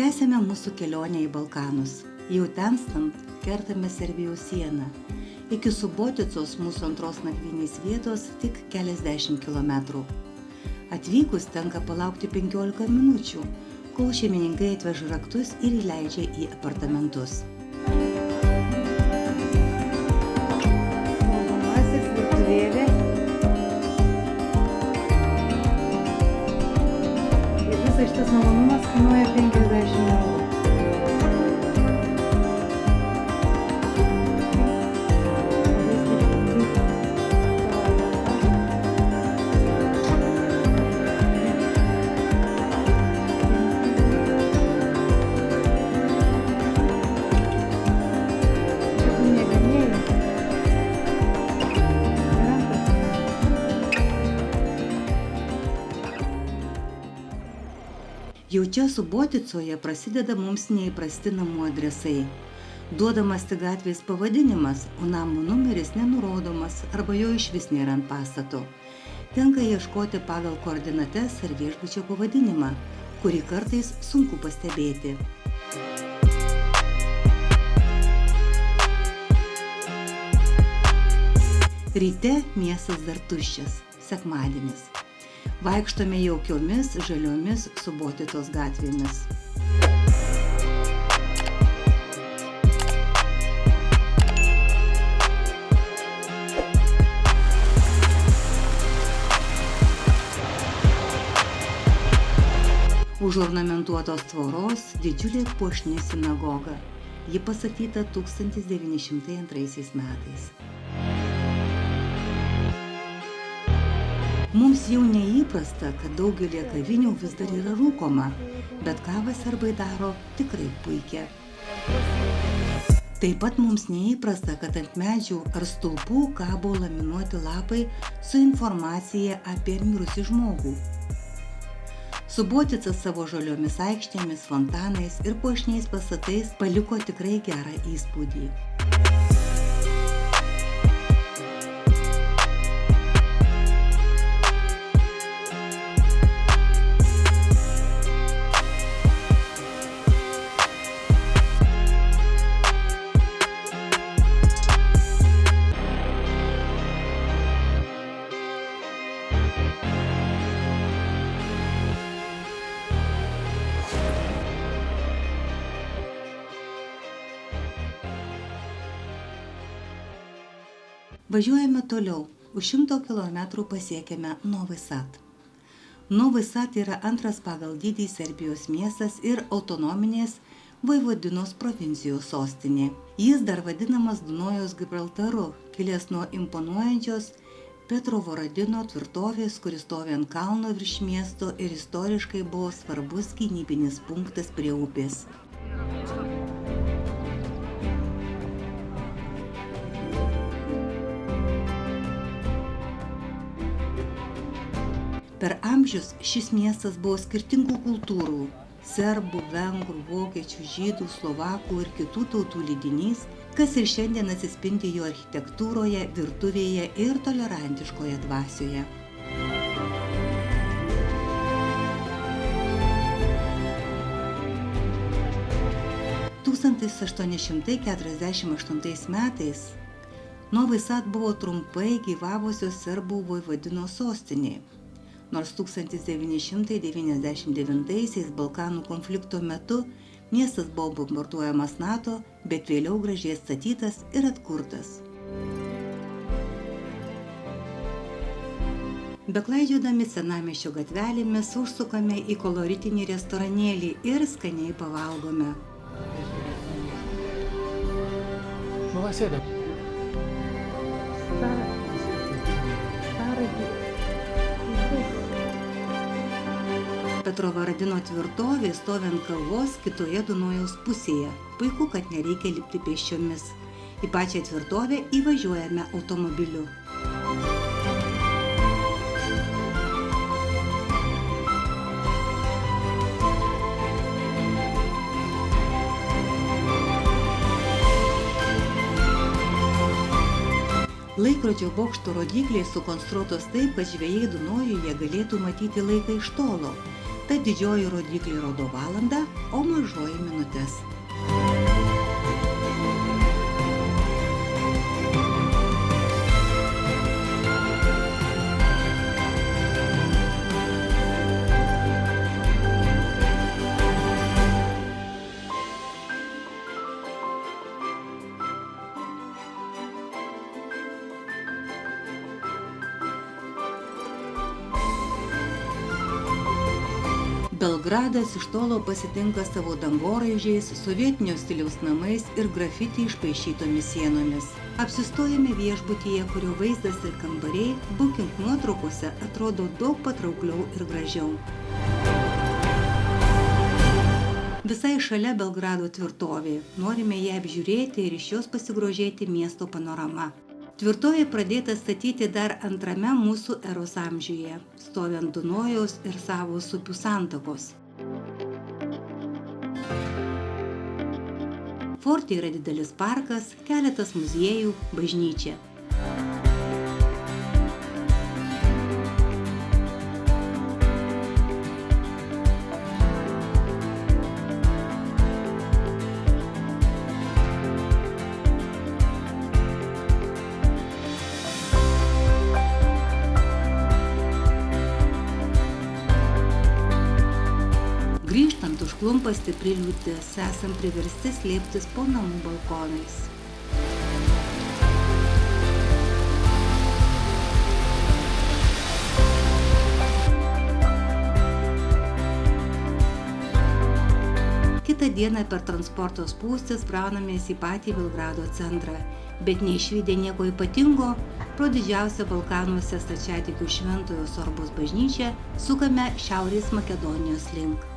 Tęsėme mūsų kelionę į Balkanus. Jau tenstant kertame Serbijos sieną. Iki Suboticos mūsų antros nakvynės vietos tik keliasdešimt kilometrų. Atvykus tenka palaukti 15 minučių, kol šeimininkai atveža raktus ir įleidžia į apartamentus. Valgomasis virtuvėlė. Ir visas šitas malonumas kainuoja 50 eurų. Jau čia Suboticoje prasideda mums neįprasti namų adresai. Duodamas tik gatvės pavadinimas, o namo numeris nenurodomas arba jo išvis nėra ant pastato. Tenka ieškoti pagal koordinates ar viešbučio pavadinimą, kurį kartais sunku pastebėti. Ryte miestas dar tuščias, sekmadienis. Vaikštome jaukiomis, žaliomis Suboticos gatvėmis. Už ornamentuotos tvoros didžiulė puošni sinagoga. Ji pastatyta 1902 metais. Mums jau neįprasta, kad daugelį kavinių vis dar yra rūkoma, bet kavą serbai daro tikrai puikią. Taip pat mums neįprasta, kad ant medžių ar stulpų kabo laminuoti lapai su informacija apie mirusį žmogų. Subotica savo žaliomis aikštėmis, fontanais ir puošniais pastatais paliko tikrai gerą įspūdį. Važiuojame toliau. Už 100 km pasiekėme Novi Sad. Novi Sad yra antras pagal dydį Serbijos miestas ir autonominės Vojvodinos provincijos sostinė. Jis dar vadinamas Dunojaus Gibraltaru, kilęs nuo imponuojančios Petrovaradino tvirtovės, kuris stovi ant kalno virš miesto ir istoriškai buvo svarbus gynybinis punktas prie upės. Per amžius šis miestas buvo skirtingų kultūrų – serbų, vengrų, vokiečių, žydų, slovakų ir kitų tautų lydinys, kas ir šiandien atsispindi jo architektūroje, virtuvėje ir tolerantiškoje dvasioje. – 1848 metais Novi Sad buvo trumpai gyvavusios serbų Vojvodinos sostinė. Nors 1999 Balkanų konflikto metu miestas buvo bombarduojamas NATO, bet vėliau gražiai atstatytas ir atkurtas. Beklaidžiodami senamiesčio gatvelėmis užsukame į koloritinį restoranėlį ir skaniai pavalgome. Petrovaradino tvirtovė stovi ant kalvos kitoje Dunojaus pusėje. Puiku, kad nereikia lipti pėsčiomis. Į pačią tvirtovę įvažiuojame automobiliu. Laikrodžio bokšto rodykliai sukonstruotos taip, kad žvejai Dunojuje galėtų matyti laiką iš tolo. Tad didžioji rodiklė rodo valandą, o mažoji minutės. Belgradas iš tolo pasitinka savo dangoraižiais, sovietinio stiliaus namais ir grafiti išpaišytomis sienomis. Apsistojame viešbutyje, kurio vaizdas ir kambariai Booking nuotraukose atrodo daug patraukliau ir gražiau. Visai šalia Belgrado tvirtovė. Norime ją apžiūrėti ir iš jos pasigrožėti miesto panorama. Tvirtovė pradėta statyti dar antrame mūsų eros amžiuje, stovi ant Dunojaus ir Savos upių santakos. Forte yra didelis parkas, keletas muziejų, bažnyčia. Grįžtant užklumpa stipri liūtis, esam priversti slėptis po namų balkonais. Kitą dieną per transporto spūstis braunamės į patį Belgrado centrą, bet neišvydę nieko ypatingo, pro didžiausią Balkanuose stačiatikių Šventojo Sorbos bažnyčią sukame Šiaurės Makedonijos link.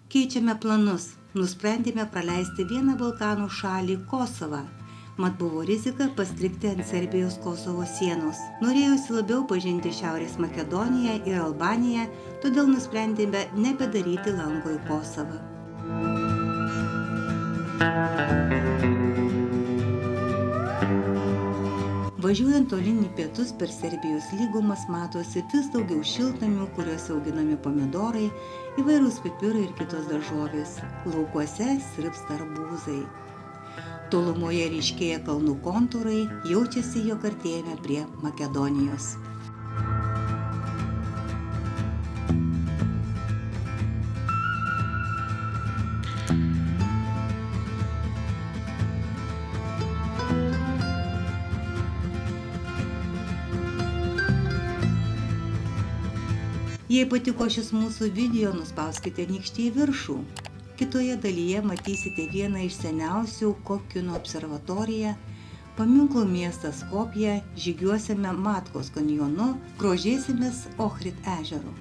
Keičiame planus. Nusprendėme praleisti vieną Balkanų šalį Kosovą. Mat buvo rizika pastrikti ant Serbijos-Kosovo sienos. Norėjosi labiau pažinti Šiaurės Makedoniją ir Albaniją, todėl nusprendėme nebedaryti lanko į Kosovą. Važiuojant tolyn į pietus per Serbijos lygumas matosi vis daugiau šiltnamių, kuriuose auginami pomidorai, įvairūs pipirai ir kitos daržovės. Laukuose sirpsta arbūzai. Tolumoje ryškėja kalnų kontūrai, jaučiasi, jog artėjame prie Makedonijos. Jei patiko šis mūsų video, nuspauskite nykštį į viršų. Kitoje dalyje matysite vieną iš seniausių Kokino observatoriją, paminklų miestą Skopję, žygiuosime Matkos kanjonu, grožėsimės Ohrid ežeru.